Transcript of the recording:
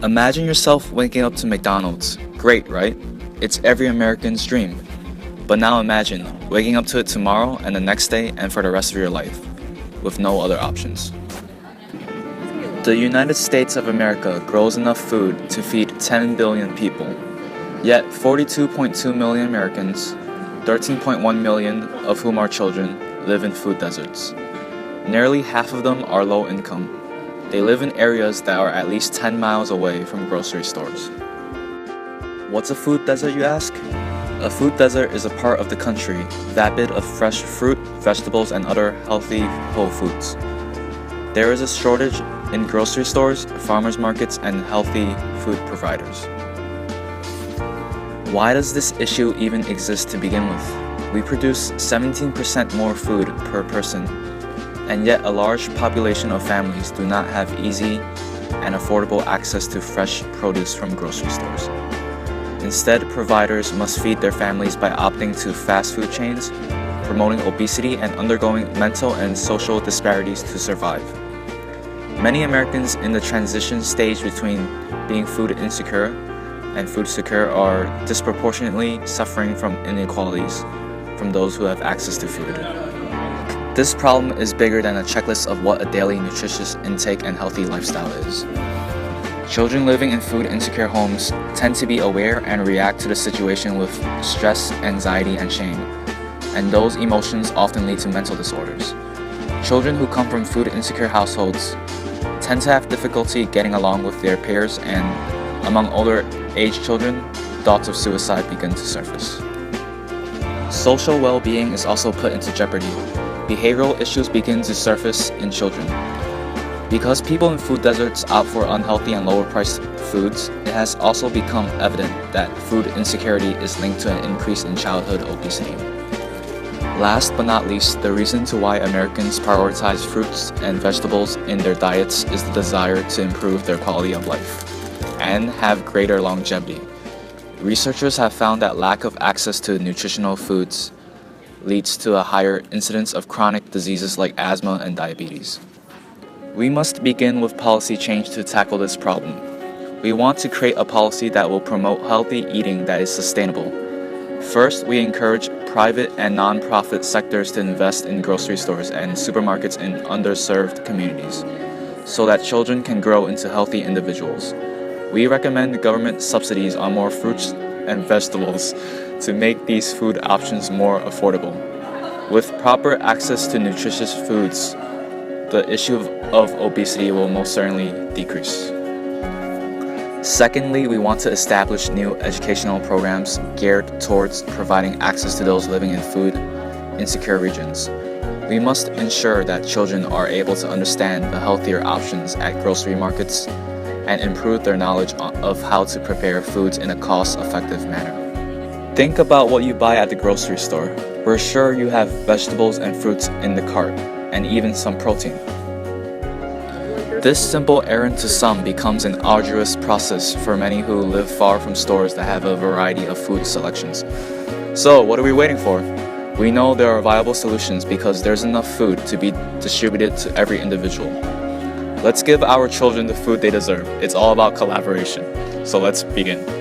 Imagine yourself waking up to McDonald's. Great, right? It's every American's dream. But now imagine waking up to it tomorrow and the next day and for the rest of your life, with no other options. The United States of America grows enough food to feed 10 billion people. Yet 42.2 million Americans, 13.1 million of whom are children, live in food deserts. Nearly half of them are low income. They live in areas that are at least 10 miles away from grocery stores. What's a food desert, you ask? A food desert is a part of the country vapid of fresh fruit, vegetables, and other healthy whole foods. There is a shortage in grocery stores, farmers markets, and healthy food providers. Why does this issue even exist to begin with? We produce 17% more food per person, and yet a large population of families do not have easy and affordable access to fresh produce from grocery stores. Instead, providers must feed their families by opting to fast food chains, promoting obesity, and undergoing mental and social disparities to survive. Many Americans in the transition stage between being food insecure and food secure are disproportionately suffering from inequalities from those who have access to food. This problem is bigger than a checklist of what a daily nutritious intake and healthy lifestyle is. Children living in food insecure homes tend to be aware and react to the situation with stress, anxiety, and shame, and those emotions often lead to mental disorders. Children who come from food insecure households tend to have difficulty getting along with their peers, and among older age children, thoughts of suicide begin to surface. Social well-being is also put into jeopardy. Behavioral issues begin to surface in children. Because people in food deserts opt for unhealthy and lower-priced foods, it has also become evident that food insecurity is linked to an increase in childhood obesity. Last but not least, the reason to why Americans prioritize fruits and vegetables in their diets is the desire to improve their quality of life and have greater longevity. Researchers have found that lack of access to nutritional foods leads to a higher incidence of chronic diseases like asthma and diabetes. We must begin with policy change to tackle this problem. We want to create a policy that will promote healthy eating that is sustainable. First, we encourage private and non-profit sectors to invest in grocery stores and supermarkets in underserved communities so that children can grow into healthy individuals. We recommend government subsidies on more fruits and vegetables to make these food options more affordable. With proper access to nutritious foods, the issue of obesity will most certainly decrease. Secondly, we want to establish new educational programs geared towards providing access to those living in food insecure regions. We must ensure that children are able to understand the healthier options at grocery markets and improve their knowledge of how to prepare foods in a cost-effective manner. Think about what you buy at the grocery store. We're sure you have vegetables and fruits in the cart, and even some protein. This simple errand to some becomes an arduous process for many who live far from stores that have a variety of food selections. So, what are we waiting for? We know there are viable solutions because there's enough food to be distributed to every individual. Let's give our children the food they deserve. It's all about collaboration. So let's begin.